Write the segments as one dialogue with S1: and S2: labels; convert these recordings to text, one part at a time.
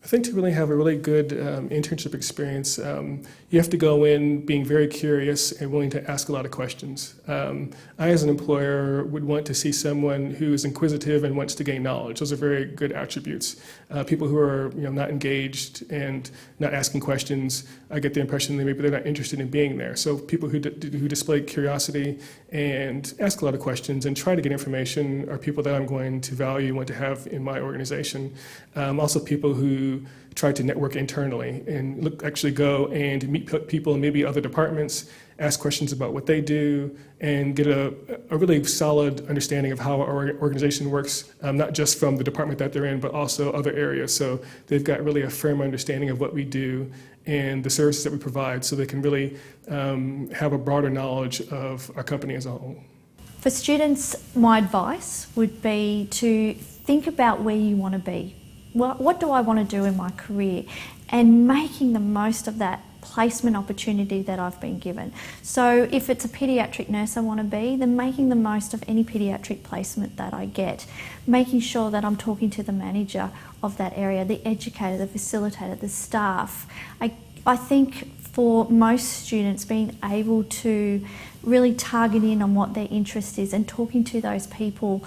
S1: I think to really have a really good internship experience, you have to go in being very curious and willing to ask a lot of questions. I, as an employer, would want to see someone who is inquisitive and wants to gain knowledge. Those are very good attributes. People who are not engaged and not asking questions, I get the impression that maybe they're not interested in being there. So people who display curiosity and ask a lot of questions and try to get information are people that I'm going to value and want to have in my organization. Also people who try to network internally and actually go and meet people in maybe other departments, ask questions about what they do, and get a really solid understanding of how our organization works, not just from the department that they're in, but also other areas. So they've got really a firm understanding of what we do and the services that we provide, so they can really have a broader knowledge of our company as a whole.
S2: For students, my advice would be to think about where you want to be. What do I want to do in my career, and making the most of that placement opportunity that I've been given. So if it's a paediatric nurse I want to be, then making the most of any paediatric placement that I get, making sure that I'm talking to the manager of that area, the educator, the facilitator, the staff. I think for most students, being able to really target in on what their interest is and talking to those people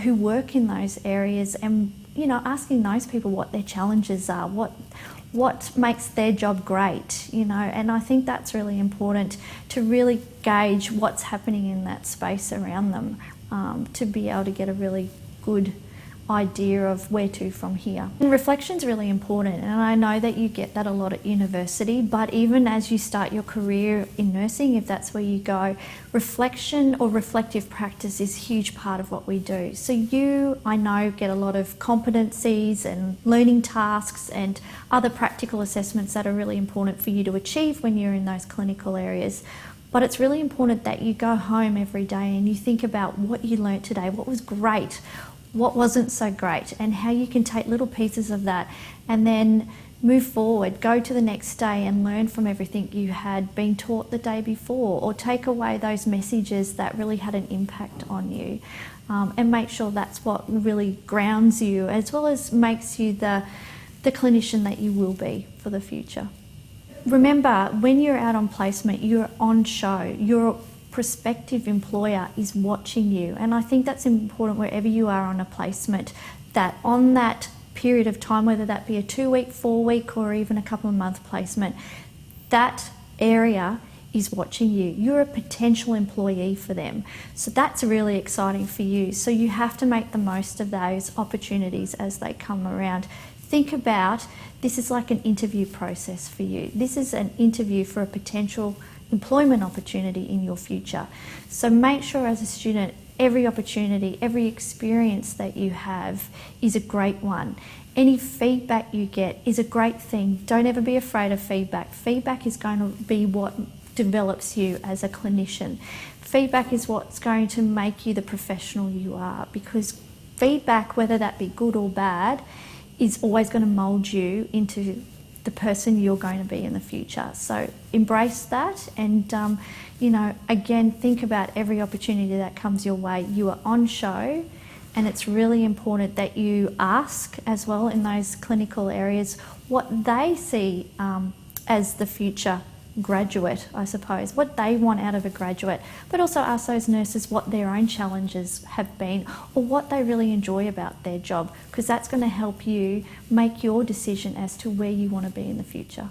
S2: who work in those areas, and asking those people what their challenges are, what makes their job great, and I think that's really important to really gauge what's happening in that space around them, to be able to get a really good idea of where to from here. And reflection's really important, and I know that you get that a lot at university, but even as you start your career in nursing, if that's where you go, reflection or reflective practice is a huge part of what we do. So you, I know, get a lot of competencies and learning tasks and other practical assessments that are really important for you to achieve when you're in those clinical areas. But it's really important that you go home every day and you think about what you learnt today, what was great, what wasn't so great, and how you can take little pieces of that and then move forward, go to the next day and learn from everything you had been taught the day before, or take away those messages that really had an impact on you, and make sure that's what really grounds you, as well as makes you the clinician that you will be for the future. Remember, when you're out on placement, you're on show. Your prospective employer is watching you, and I think that's important wherever you are on a placement, that on that period of time, whether that be a 2-week, 4-week, or even a couple of month placement, that area is watching you. You're a potential employee for them. So that's really exciting for you. So you have to make the most of those opportunities as they come around. Think about, this is like an interview process for you. This is an interview for a potential employment opportunity in your future. So make sure as a student, every opportunity, every experience that you have is a great one. Any feedback you get is a great thing. Don't ever be afraid of feedback. Feedback is going to be what develops you as a clinician. Feedback is what's going to make you the professional you are, because feedback, whether that be good or bad, is always going to mould you into the person you're going to be in the future. So embrace that, and again, think about every opportunity that comes your way. You are on show, and it's really important that you ask as well in those clinical areas what they see as the future graduate, I suppose, what they want out of a graduate, but also ask those nurses what their own challenges have been, or what they really enjoy about their job, because that's going to help you make your decision as to where you want to be in the future.